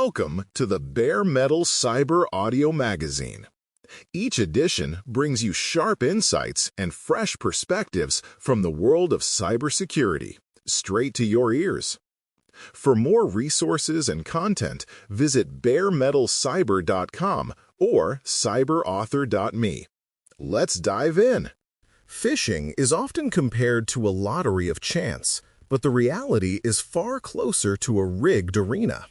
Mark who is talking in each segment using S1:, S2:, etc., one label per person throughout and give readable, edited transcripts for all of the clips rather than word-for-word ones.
S1: Welcome to the Bare Metal Cyber Audio Magazine. Each edition brings you sharp insights and fresh perspectives from the world of cybersecurity, straight to your ears. For more resources and content, visit baremetalcyber.com or cyberauthor.me. Let's dive in. Phishing is often compared to a lottery of chance, but the reality is far closer to a rigged arena.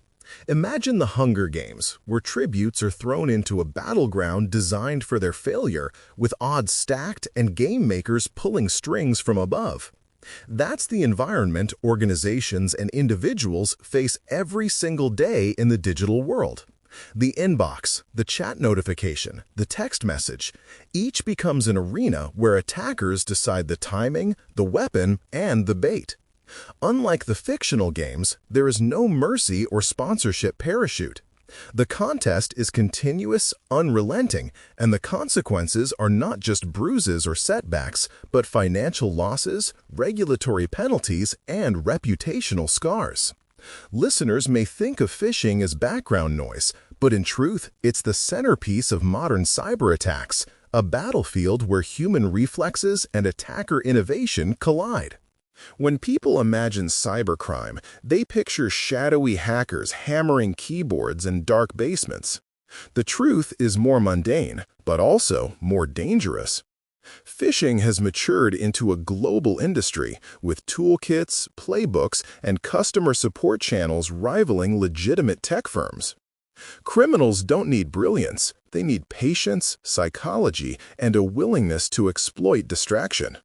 S1: Imagine the Hunger Games, where tributes are thrown into a battleground designed for their failure, with odds stacked and game makers pulling strings from above. That's the environment organizations and individuals face every single day in the digital world. The inbox, the chat notification, the text message, each becomes an arena where attackers decide the timing, the weapon, and the bait. Unlike the fictional games, there is no mercy or sponsorship parachute. The contest is continuous, unrelenting, and the consequences are not just bruises or setbacks, but financial losses, regulatory penalties, and reputational scars. Listeners may think of phishing as background noise, but in truth, it's the centerpiece of modern cyber attacks, a battlefield where human reflexes and attacker innovation collide. When people imagine cybercrime, they picture shadowy hackers hammering keyboards in dark basements. The truth is more mundane, but also more dangerous. Phishing has matured into a global industry, with toolkits, playbooks, and customer support channels rivaling legitimate tech firms. Criminals don't need brilliance, they need patience, psychology, and a willingness to exploit distraction.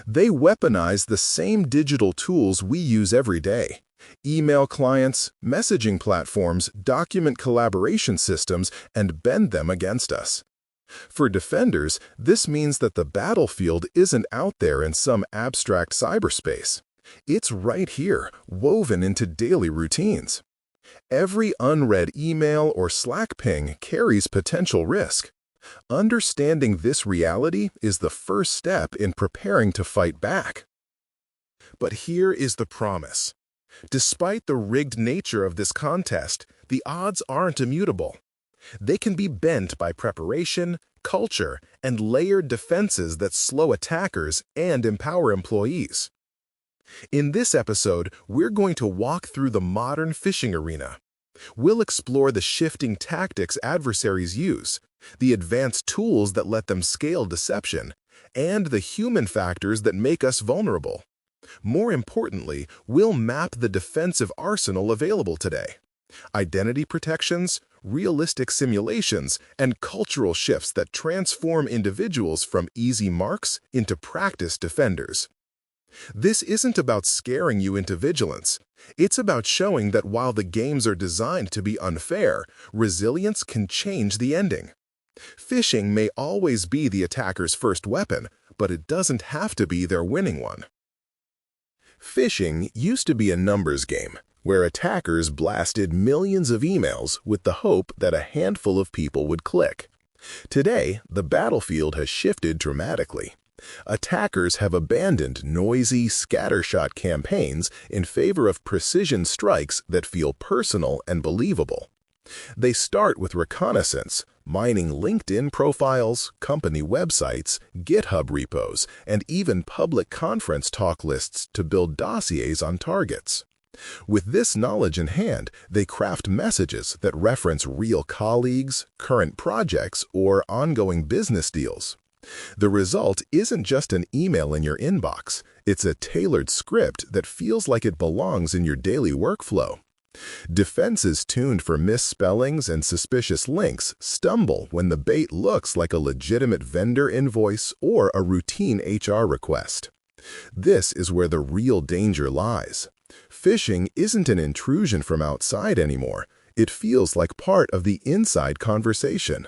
S1: They weaponize the same digital tools we use every day: email clients, messaging platforms, document collaboration systems, and bend them against us. For defenders, this means that the battlefield isn't out there in some abstract cyberspace. It's right here, woven into daily routines. Every unread email or Slack ping carries potential risk. Understanding this reality is the first step in preparing to fight back. But here is the promise. Despite the rigged nature of this contest, the odds aren't immutable. They can be bent by preparation, culture, and layered defenses that slow attackers and empower employees. In this episode, we're going to walk through the modern phishing arena. We'll explore the shifting tactics adversaries use, the advanced tools that let them scale deception, and the human factors that make us vulnerable. More importantly, we'll map the defensive arsenal available today: identity protections, realistic simulations, and cultural shifts that transform individuals from easy marks into practiced defenders. This isn't about scaring you into vigilance. It's about showing that while the games are designed to be unfair, resilience can change the ending. Phishing may always be the attacker's first weapon, but it doesn't have to be their winning one. Phishing used to be a numbers game, where attackers blasted millions of emails with the hope that a handful of people would click. Today, the battlefield has shifted dramatically. Attackers have abandoned noisy, scattershot campaigns in favor of precision strikes that feel personal and believable. They start with reconnaissance, mining LinkedIn profiles, company websites, GitHub repos, and even public conference talk lists to build dossiers on targets. With this knowledge in hand, they craft messages that reference real colleagues, current projects, or ongoing business deals. The result isn't just an email in your inbox. It's a tailored script that feels like it belongs in your daily workflow. Defenses tuned for misspellings and suspicious links stumble when the bait looks like a legitimate vendor invoice or a routine HR request. This is where the real danger lies. Phishing isn't an intrusion from outside anymore. It feels like part of the inside conversation.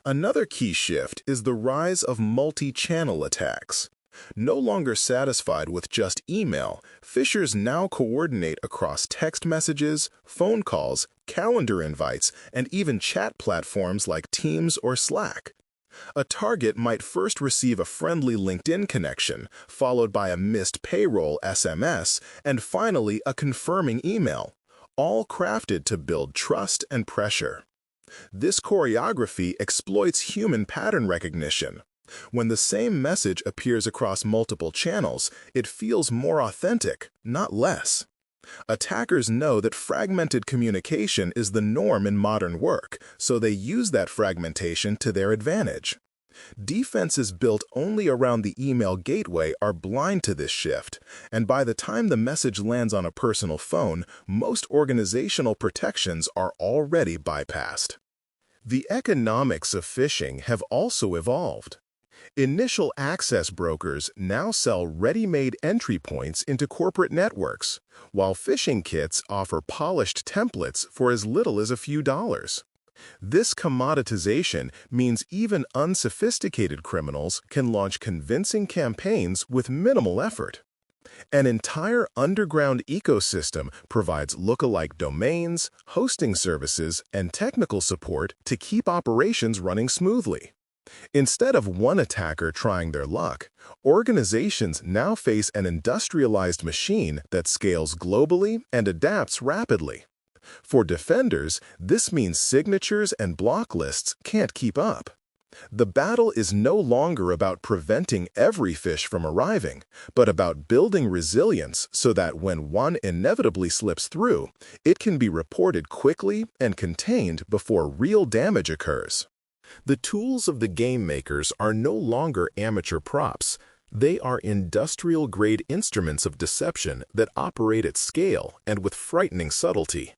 S1: Another key shift is the rise of multi-channel attacks. No longer satisfied with just email, phishers now coordinate across text messages, phone calls, calendar invites, and even chat platforms like Teams or Slack. A target might first receive a friendly LinkedIn connection, followed by a missed payroll SMS, and finally a confirming email, all crafted to build trust and pressure. This choreography exploits human pattern recognition. When the same message appears across multiple channels, it feels more authentic, not less. Attackers know that fragmented communication is the norm in modern work, so they use that fragmentation to their advantage. Defenses built only around the email gateway are blind to this shift, and by the time the message lands on a personal phone, most organizational protections are already bypassed. The economics of phishing have also evolved. Initial access brokers now sell ready-made entry points into corporate networks, while phishing kits offer polished templates for as little as a few dollars. This commoditization means even unsophisticated criminals can launch convincing campaigns with minimal effort. An entire underground ecosystem provides lookalike domains, hosting services, and technical support to keep operations running smoothly. Instead of one attacker trying their luck, organizations now face an industrialized machine that scales globally and adapts rapidly. For defenders, this means signatures and block lists can't keep up. The battle is no longer about preventing every phish from arriving, but about building resilience so that when one inevitably slips through, it can be reported quickly and contained before real damage occurs. The tools of the game makers are no longer amateur props. They are industrial-grade instruments of deception that operate at scale and with frightening subtlety.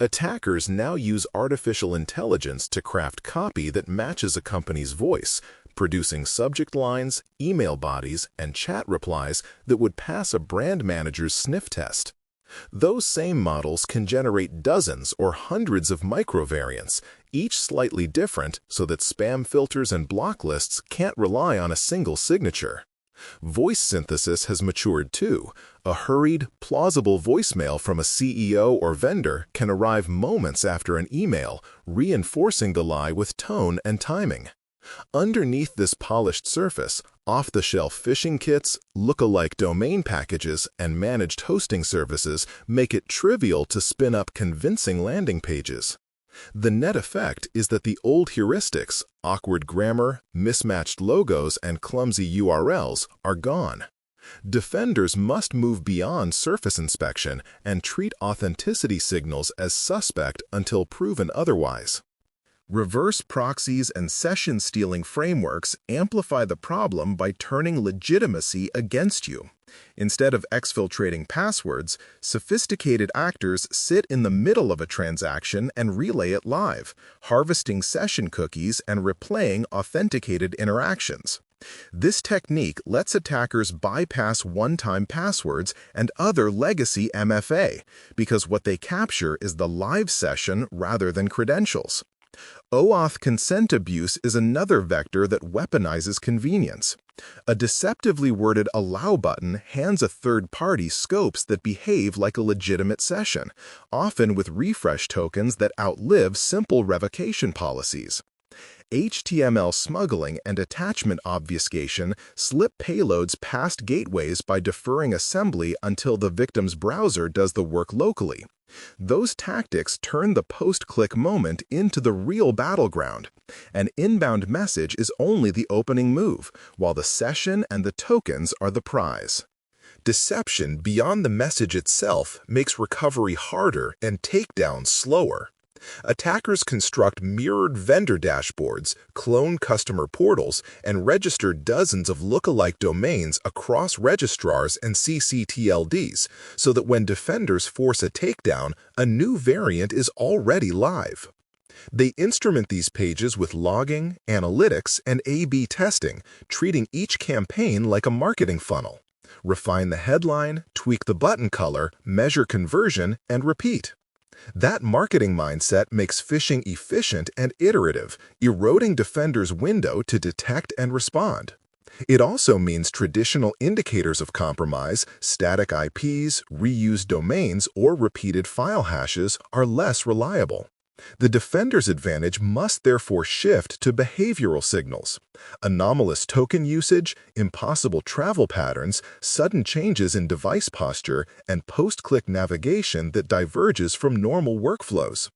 S1: Attackers now use artificial intelligence to craft copy that matches a company's voice, producing subject lines, email bodies, and chat replies that would pass a brand manager's sniff test. Those same models can generate dozens or hundreds of microvariants, each slightly different so that spam filters and block lists can't rely on a single signature. Voice synthesis has matured too. A hurried, plausible voicemail from a CEO or vendor can arrive moments after an email, reinforcing the lie with tone and timing. Underneath this polished surface, off-the-shelf phishing kits, lookalike domain packages, and managed hosting services make it trivial to spin up convincing landing pages. The net effect is that the old heuristics, awkward grammar, mismatched logos, and clumsy URLs are gone. Defenders must move beyond surface inspection and treat authenticity signals as suspect until proven otherwise. Reverse proxies and session stealing frameworks amplify the problem by turning legitimacy against you. Instead of exfiltrating passwords, sophisticated actors sit in the middle of a transaction and relay it live, harvesting session cookies and replaying authenticated interactions. This technique lets attackers bypass one-time passwords and other legacy MFA, because what they capture is the live session rather than credentials. OAuth consent abuse is another vector that weaponizes convenience. A deceptively worded allow button hands a third party scopes that behave like a legitimate session, often with refresh tokens that outlive simple revocation policies. HTML smuggling and attachment obfuscation slip payloads past gateways by deferring assembly until the victim's browser does the work locally. Those tactics turn the post-click moment into the real battleground. An inbound message is only the opening move, while the session and the tokens are the prize. Deception beyond the message itself makes recovery harder and takedown slower. Attackers construct mirrored vendor dashboards, clone customer portals, and register dozens of lookalike domains across registrars and ccTLDs, so that when defenders force a takedown, a new variant is already live. They instrument these pages with logging, analytics, and A/B testing, treating each campaign like a marketing funnel. Refine the headline, tweak the button color, measure conversion, and repeat. That marketing mindset makes phishing efficient and iterative, eroding defenders' window to detect and respond. It also means traditional indicators of compromise, static IPs, reused domains, or repeated file hashes are less reliable. The defender's advantage must therefore shift to behavioral signals. Anomalous token usage, impossible travel patterns, sudden changes in device posture, and post-click navigation that diverges from normal workflows.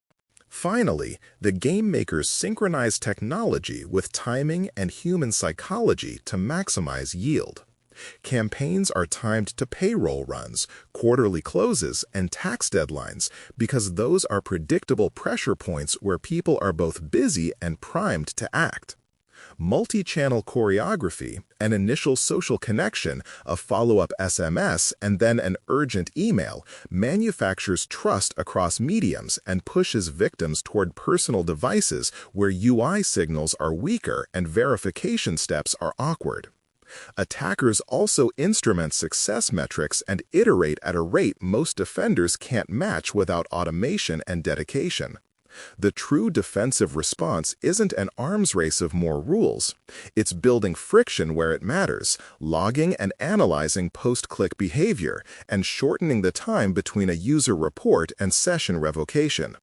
S1: Finally, the game makers synchronize technology with timing and human psychology to maximize yield. Campaigns are timed to payroll runs, quarterly closes, and tax deadlines because those are predictable pressure points where people are both busy and primed to act. Multi-channel choreography, an initial social connection, a follow-up SMS, and then an urgent email manufactures trust across mediums and pushes victims toward personal devices where UI signals are weaker and verification steps are awkward. Attackers also instrument success metrics and iterate at a rate most defenders can't match without automation and dedication. The true defensive response isn't an arms race of more rules. It's building friction where it matters, logging and analyzing post-click behavior, and shortening the time between a user report and session revocation.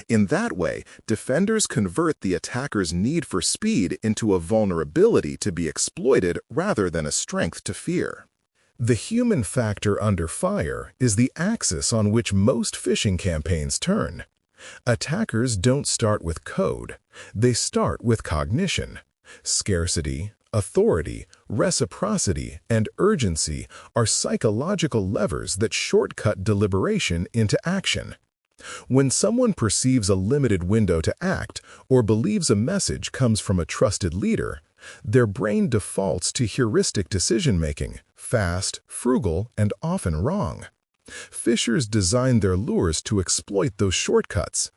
S1: In that way, defenders convert the attacker's need for speed into a vulnerability to be exploited rather than a strength to fear. The human factor under fire is the axis on which most phishing campaigns turn. Attackers don't start with code. They start with cognition. Scarcity, authority, reciprocity, and urgency are psychological levers that shortcut deliberation into action. When someone perceives a limited window to act or believes a message comes from a trusted leader, their brain defaults to heuristic decision-making, fast, frugal, and often wrong. Phishers design their lures to exploit those shortcuts.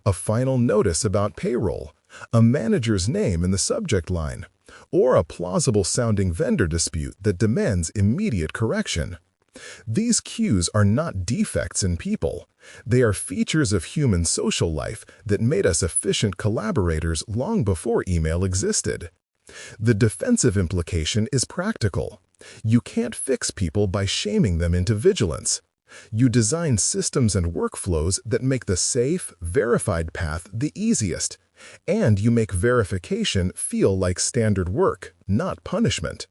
S1: A final notice about payroll, a manager's name in the subject line, or a plausible-sounding vendor dispute that demands immediate correction. These cues are not defects in people. They are features of human social life that made us efficient collaborators long before email existed. The defensive implication is practical. You can't fix people by shaming them into vigilance. You design systems and workflows that make the safe, verified path the easiest, and you make verification feel like standard work, not punishment.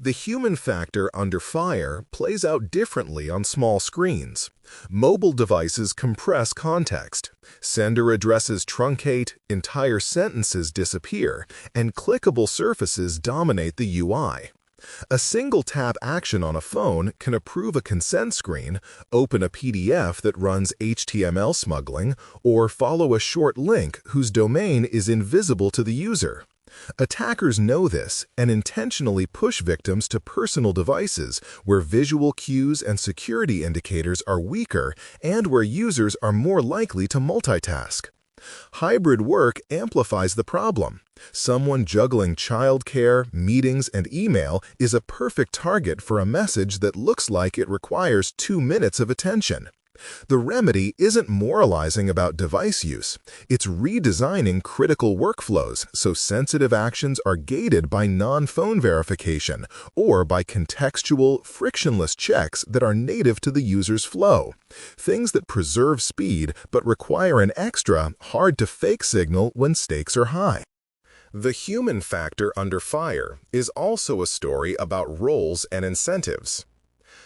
S1: The human factor under fire plays out differently on small screens. Mobile devices compress context. Sender addresses truncate, entire sentences disappear, and clickable surfaces dominate the UI. A single tap action on a phone can approve a consent screen, open a PDF that runs HTML smuggling, or follow a short link whose domain is invisible to the user. Attackers know this and intentionally push victims to personal devices where visual cues and security indicators are weaker and where users are more likely to multitask. Hybrid work amplifies the problem. Someone juggling childcare, meetings, and email is a perfect target for a message that looks like it requires 2 minutes of attention. The remedy isn't moralizing about device use. It's redesigning critical workflows so sensitive actions are gated by non-phone verification or by contextual, frictionless checks that are native to the user's flow. Things that preserve speed but require an extra, hard-to-fake signal when stakes are high. The human factor under fire is also a story about roles and incentives.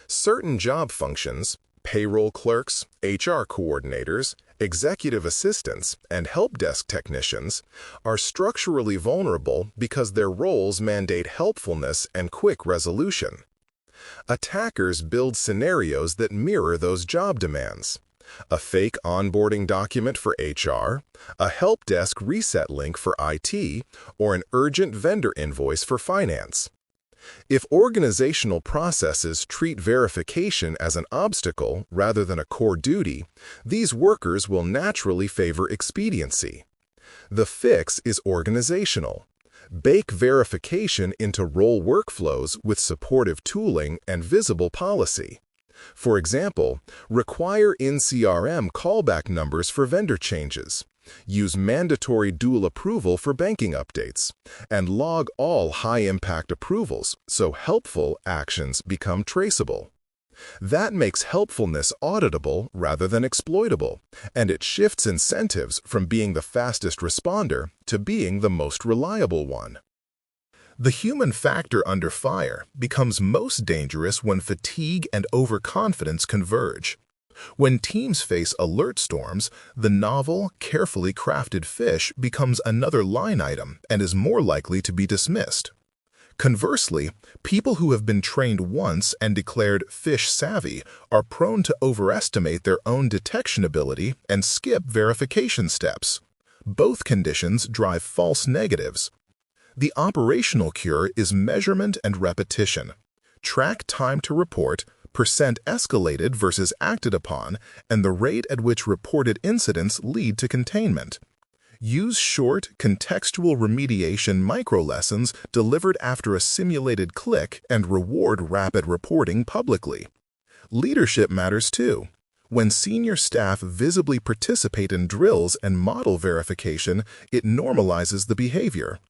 S1: Certain job functions, payroll clerks, HR coordinators, executive assistants, and help desk technicians, are structurally vulnerable because their roles mandate helpfulness and quick resolution. Attackers build scenarios that mirror those job demands. A fake onboarding document for HR, a help desk reset link for IT, or an urgent vendor invoice for finance. If organizational processes treat verification as an obstacle rather than a core duty, these workers will naturally favor expediency. The fix is organizational. Bake verification into role workflows with supportive tooling and visible policy. For example, require in CRM callback numbers for vendor changes. Use mandatory dual approval for banking updates, and log all high-impact approvals so helpful actions become traceable. That makes helpfulness auditable rather than exploitable, and it shifts incentives from being the fastest responder to being the most reliable one. The human factor under fire becomes most dangerous when fatigue and overconfidence converge. When teams face alert storms, the novel, carefully crafted fish becomes another line item and is more likely to be dismissed. Conversely, people who have been trained once and declared fish savvy are prone to overestimate their own detection ability and skip verification steps. Both conditions drive false negatives. The operational cure is measurement and repetition. Track time to report, percent escalated versus acted upon, and the rate at which reported incidents lead to containment. Use short, contextual remediation micro-lessons delivered after a simulated click and reward rapid reporting publicly. Leadership matters too. When senior staff visibly participate in drills and model verification, it normalizes the behavior.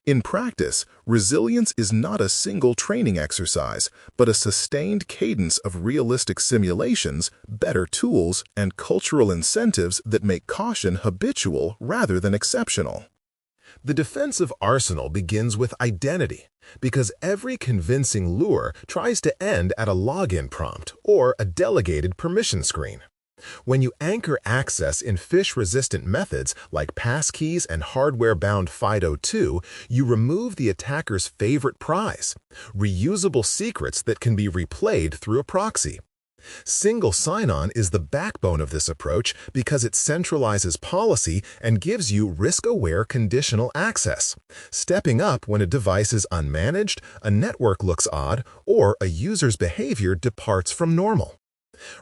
S1: In practice, resilience is not a single training exercise, but a sustained cadence of realistic simulations, better tools, and cultural incentives that make caution habitual rather than exceptional. The defensive arsenal begins with identity, because every convincing lure tries to end at a login prompt or a delegated permission screen. When you anchor access in phish-resistant methods like passkeys and hardware-bound FIDO2, you remove the attacker's favorite prize, reusable secrets that can be replayed through a proxy. Single sign-on is the backbone of this approach because it centralizes policy and gives you risk-aware conditional access, stepping up when a device is unmanaged, a network looks odd, or a user's behavior departs from normal.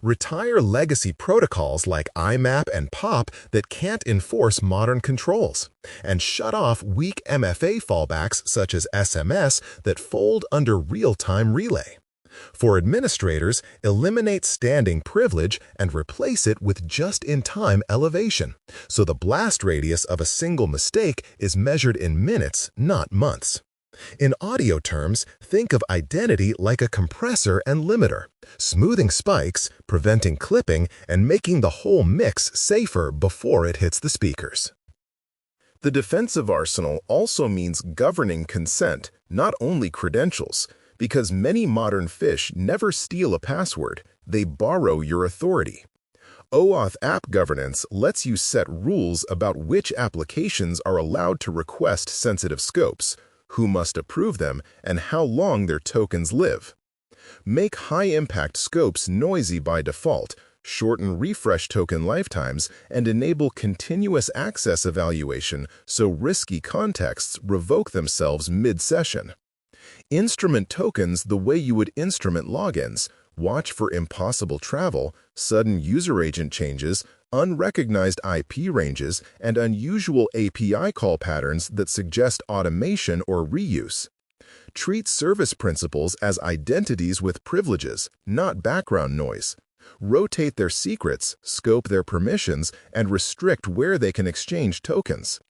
S1: Retire legacy protocols like IMAP and POP that can't enforce modern controls, and shut off weak MFA fallbacks such as SMS that fold under real-time relay. For administrators, eliminate standing privilege and replace it with just-in-time elevation, so the blast radius of a single mistake is measured in minutes, not months. In audio terms, think of identity like a compressor and limiter, smoothing spikes, preventing clipping, and making the whole mix safer before it hits the speakers. The defensive arsenal also means governing consent, not only credentials, because many modern phish never steal a password, they borrow your authority. OAuth app governance lets you set rules about which applications are allowed to request sensitive scopes, who must approve them, and how long their tokens live. Make high-impact scopes noisy by default, shorten refresh token lifetimes, and enable continuous access evaluation so risky contexts revoke themselves mid-session. Instrument tokens the way you would instrument logins. Watch for impossible travel, sudden user agent changes, unrecognized IP ranges, and unusual API call patterns that suggest automation or reuse. Treat service principals as identities with privileges, not background noise. Rotate their secrets, scope their permissions, and restrict where they can exchange tokens.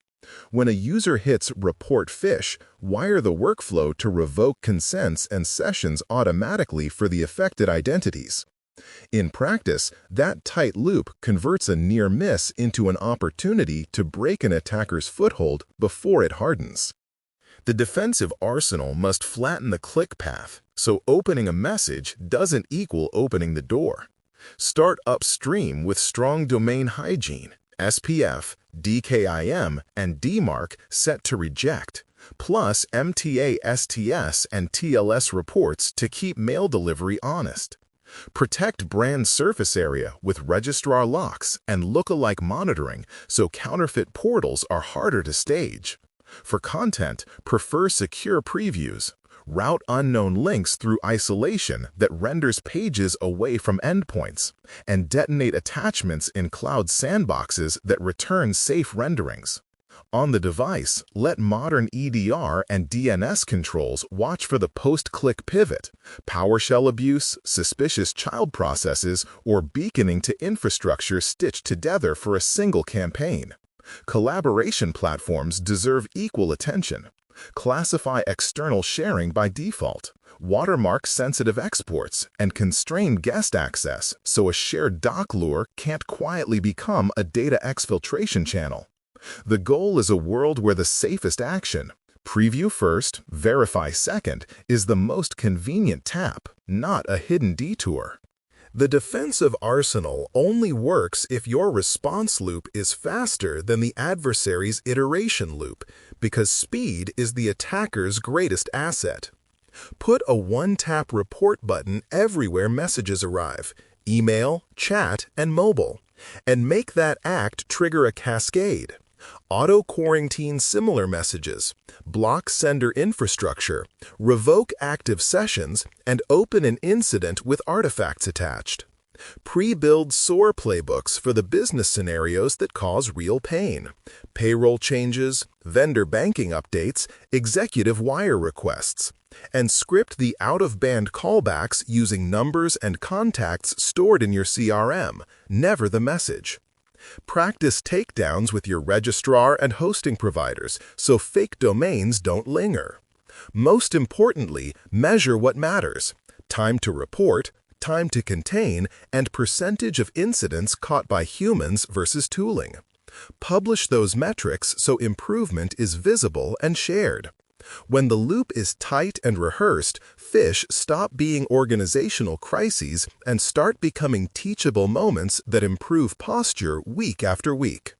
S1: When a user hits Report Phish, wire the workflow to revoke consents and sessions automatically for the affected identities. In practice, that tight loop converts a near miss into an opportunity to break an attacker's foothold before it hardens. The defensive arsenal must flatten the click path, so opening a message doesn't equal opening the door. Start upstream with strong domain hygiene, SPF, DKIM, and DMARC set to reject, plus MTA STS and TLS reports to keep mail delivery honest. Protect brand surface area with registrar locks and lookalike monitoring so counterfeit portals are harder to stage. For content, prefer secure previews. Route unknown links through isolation that renders pages away from endpoints, and detonate attachments in cloud sandboxes that return safe renderings. On the device, let modern EDR and DNS controls watch for the post-click pivot, PowerShell abuse, suspicious child processes, or beaconing to infrastructure stitched together for a single campaign. Collaboration platforms deserve equal attention. Classify external sharing by default. watermark sensitive exports, and constrain guest access so a shared doc lure can't quietly become a data exfiltration channel. The goal is a world where the safest action, preview first, verify second, is the most convenient tap, not a hidden detour. The defensive arsenal only works if your response loop is faster than the adversary's iteration loop, because speed is the attacker's greatest asset. Put a one-tap report button everywhere messages arrive, email, chat, and mobile, and make that act trigger a cascade. Auto-quarantine similar messages, block sender infrastructure, revoke active sessions, and open an incident with artifacts attached. Pre-build SOAR playbooks for the business scenarios that cause real pain, payroll changes, vendor banking updates, executive wire requests, and script the out-of-band callbacks using numbers and contacts stored in your CRM, never the message. Practice takedowns with your registrar and hosting providers so fake domains don't linger. Most importantly, measure what matters: time to report, time to contain, and percentage of incidents caught by humans versus tooling. Publish those metrics so improvement is visible and shared. When the loop is tight and rehearsed, fish stop being organizational crises and start becoming teachable moments that improve posture week after week.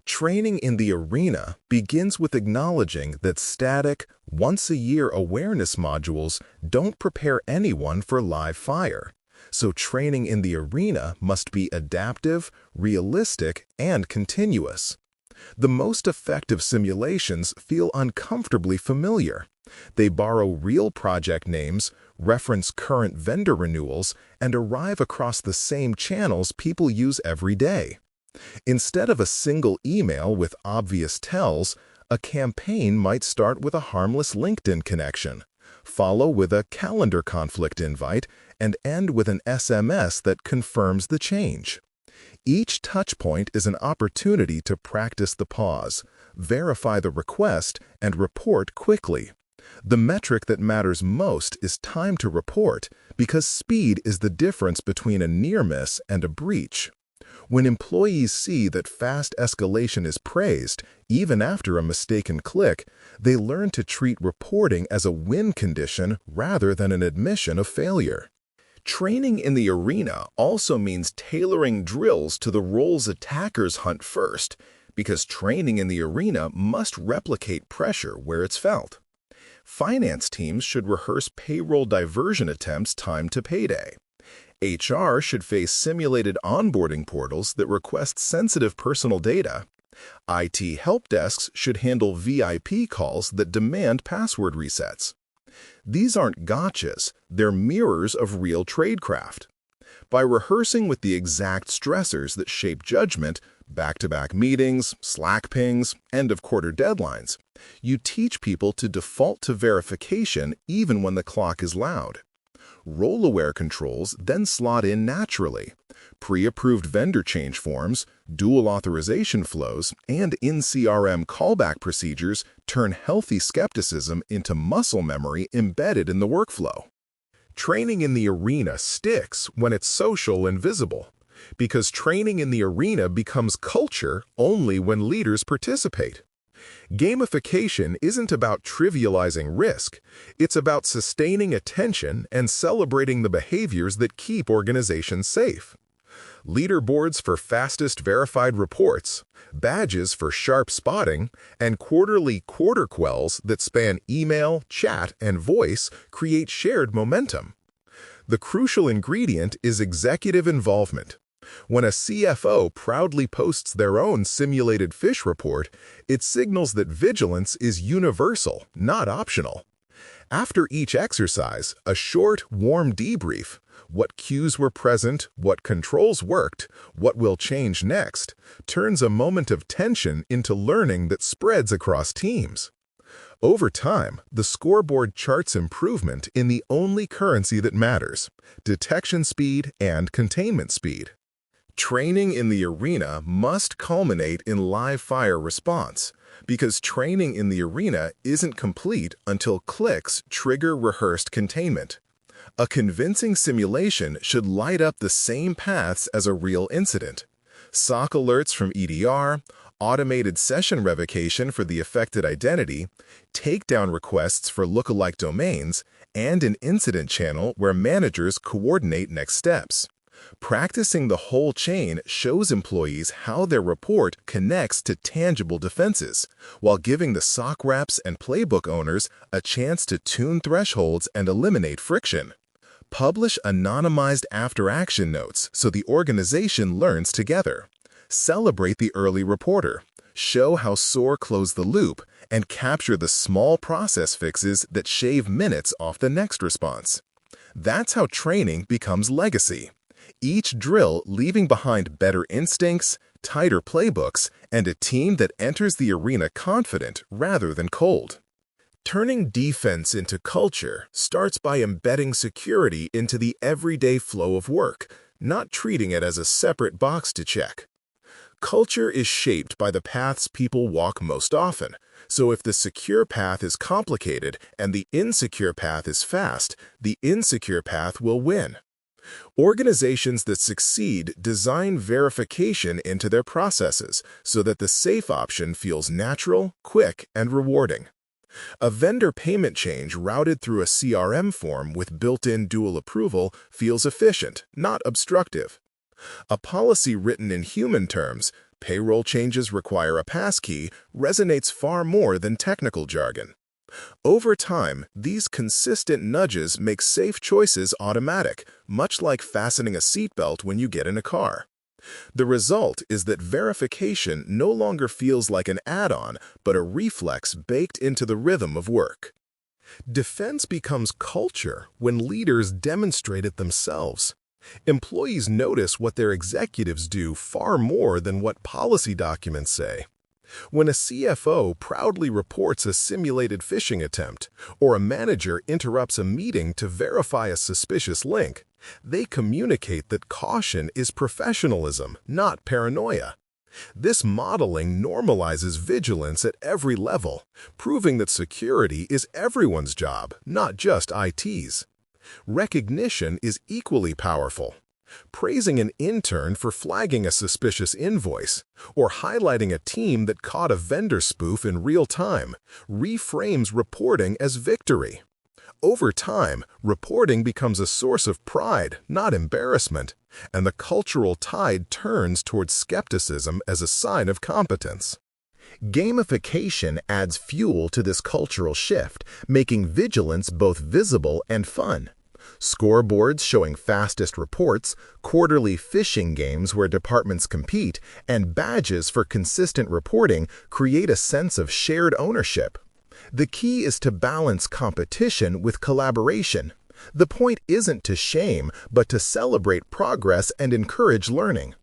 S1: Training in the arena begins with acknowledging that static, once-a-year awareness modules don't prepare anyone for live fire. So training in the arena must be adaptive, realistic, and continuous. The most effective simulations feel uncomfortably familiar. They borrow real project names, reference current vendor renewals, and arrive across the same channels people use every day. Instead of a single email with obvious tells, a campaign might start with a harmless LinkedIn connection, follow with a calendar conflict invite, and end with an SMS that confirms the change. Each touchpoint is an opportunity to practice the pause, verify the request, and report quickly. The metric that matters most is time to report, because speed is the difference between a near miss and a breach. When employees see that fast escalation is praised, even after a mistaken click, they learn to treat reporting as a win condition rather than an admission of failure. Training in the arena also means tailoring drills to the roles attackers hunt first, because training in the arena must replicate pressure where it's felt. Finance teams should rehearse payroll diversion attempts timed to payday. HR should face simulated onboarding portals that request sensitive personal data. IT help desks should handle VIP calls that demand password resets. These aren't gotchas, they're mirrors of real tradecraft. By rehearsing with the exact stressors that shape judgment, back-to-back meetings, Slack pings, end-of-quarter deadlines, you teach people to default to verification even when the clock is loud. Role-aware controls then slot in naturally. Pre-approved vendor change forms, dual authorization flows, and in-CRM callback procedures turn healthy skepticism into muscle memory embedded in the workflow. Training in the arena sticks when it's social and visible, because training in the arena becomes culture only when leaders participate. Gamification isn't about trivializing risk, it's about sustaining attention and celebrating the behaviors that keep organizations safe. Leaderboards for fastest verified reports, badges for sharp spotting, and quarterly quarter quells that span email, chat, and voice create shared momentum. The crucial ingredient is executive involvement. When a CFO proudly posts their own simulated fish report, it signals that vigilance is universal, not optional. After each exercise, a short, warm debrief, what cues were present, what controls worked, what will change next, turns a moment of tension into learning that spreads across teams. Over time, the scoreboard charts improvement in the only currency that matters: detection speed and containment speed. Training in the arena must culminate in live-fire response, because training in the arena isn't complete until clicks trigger rehearsed containment. A convincing simulation should light up the same paths as a real incident. SOC alerts from EDR, automated session revocation for the affected identity, takedown requests for lookalike domains, and an incident channel where managers coordinate next steps. Practicing the whole chain shows employees how their report connects to tangible defenses, while giving the SOC reps and playbook owners a chance to tune thresholds and eliminate friction. Publish anonymized after-action notes so the organization learns together. Celebrate the early reporter. Show how SOAR closed the loop and capture the small process fixes that shave minutes off the next response. That's how training becomes legacy. Each drill leaving behind better instincts, tighter playbooks, and a team that enters the arena confident rather than cold. Turning defense into culture starts by embedding security into the everyday flow of work, not treating it as a separate box to check. Culture is shaped by the paths people walk most often, so if the secure path is complicated and the insecure path is fast, the insecure path will win. Organizations that succeed design verification into their processes so that the safe option feels natural, quick, and rewarding. A vendor payment change routed through a CRM form with built-in dual approval feels efficient, not obstructive. A policy written in human terms, payroll changes require a passkey, resonates far more than technical jargon. Over time, these consistent nudges make safe choices automatic, much like fastening a seatbelt when you get in a car. The result is that verification no longer feels like an add-on, but a reflex baked into the rhythm of work. Defense becomes culture when leaders demonstrate it themselves. Employees notice what their executives do far more than what policy documents say. When a CFO proudly reports a simulated phishing attempt, or a manager interrupts a meeting to verify a suspicious link, they communicate that caution is professionalism, not paranoia. This modeling normalizes vigilance at every level, proving that security is everyone's job, not just IT's. Recognition is equally powerful. Praising an intern for flagging a suspicious invoice, or highlighting a team that caught a vendor spoof in real time, reframes reporting as victory. Over time, reporting becomes a source of pride, not embarrassment, and the cultural tide turns towards skepticism as a sign of competence. Gamification adds fuel to this cultural shift, making vigilance both visible and fun. Scoreboards showing fastest reports, quarterly phishing games where departments compete, and badges for consistent reporting create a sense of shared ownership. The key is to balance competition with collaboration. The point isn't to shame, but to celebrate progress and encourage learning.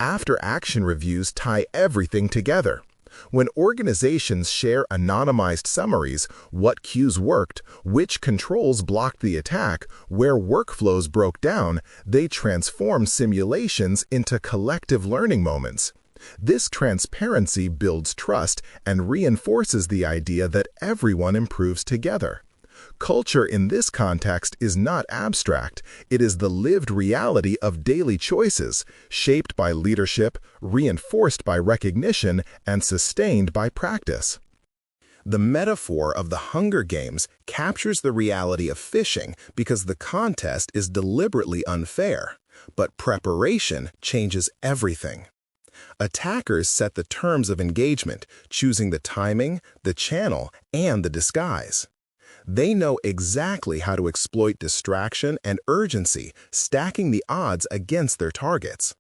S1: After-action reviews tie everything together. When organizations share anonymized summaries, what cues worked, which controls blocked the attack, where workflows broke down, they transform simulations into collective learning moments. This transparency builds trust and reinforces the idea that everyone improves together. Culture in this context is not abstract, it is the lived reality of daily choices, shaped by leadership, reinforced by recognition, and sustained by practice. The metaphor of the Hunger Games captures the reality of phishing because the contest is deliberately unfair, but preparation changes everything. Attackers set the terms of engagement, choosing the timing, the channel, and the disguise. They know exactly how to exploit distraction and urgency, stacking the odds against their targets.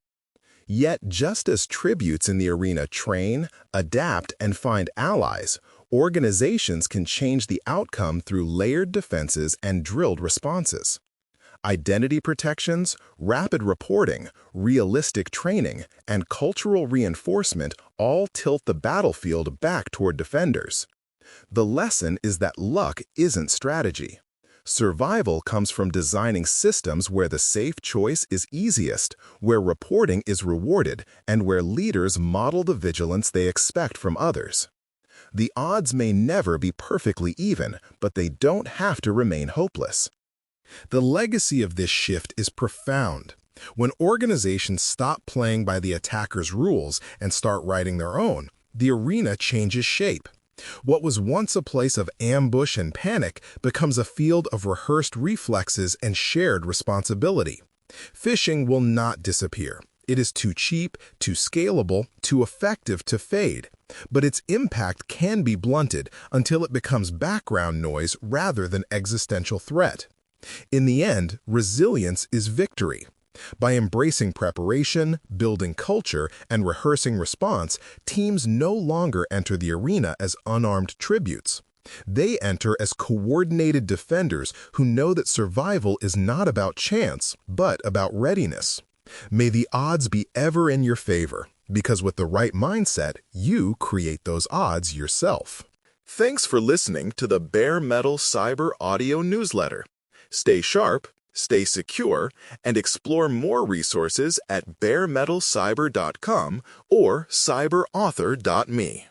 S1: Yet, just as tributes in the arena train, adapt, and find allies, organizations can change the outcome through layered defenses and drilled responses. Identity protections, rapid reporting, realistic training, and cultural reinforcement all tilt the battlefield back toward defenders. The lesson is that luck isn't strategy. Survival comes from designing systems where the safe choice is easiest, where reporting is rewarded, and where leaders model the vigilance they expect from others. The odds may never be perfectly even, but they don't have to remain hopeless. The legacy of this shift is profound. When organizations stop playing by the attacker's rules and start writing their own, the arena changes shape. What was once a place of ambush and panic becomes a field of rehearsed reflexes and shared responsibility. Phishing will not disappear. It is too cheap, too scalable, too effective to fade. But its impact can be blunted until it becomes background noise rather than existential threat. In the end, resilience is victory. By embracing preparation, building culture, and rehearsing response, teams no longer enter the arena as unarmed tributes. They enter as coordinated defenders who know that survival is not about chance, but about readiness. May the odds be ever in your favor, because with the right mindset, you create those odds yourself. Thanks for listening to the Bare Metal Cyber Audio Newsletter. Stay sharp, stay secure, and explore more resources at baremetalcyber.com or cyberauthor.me.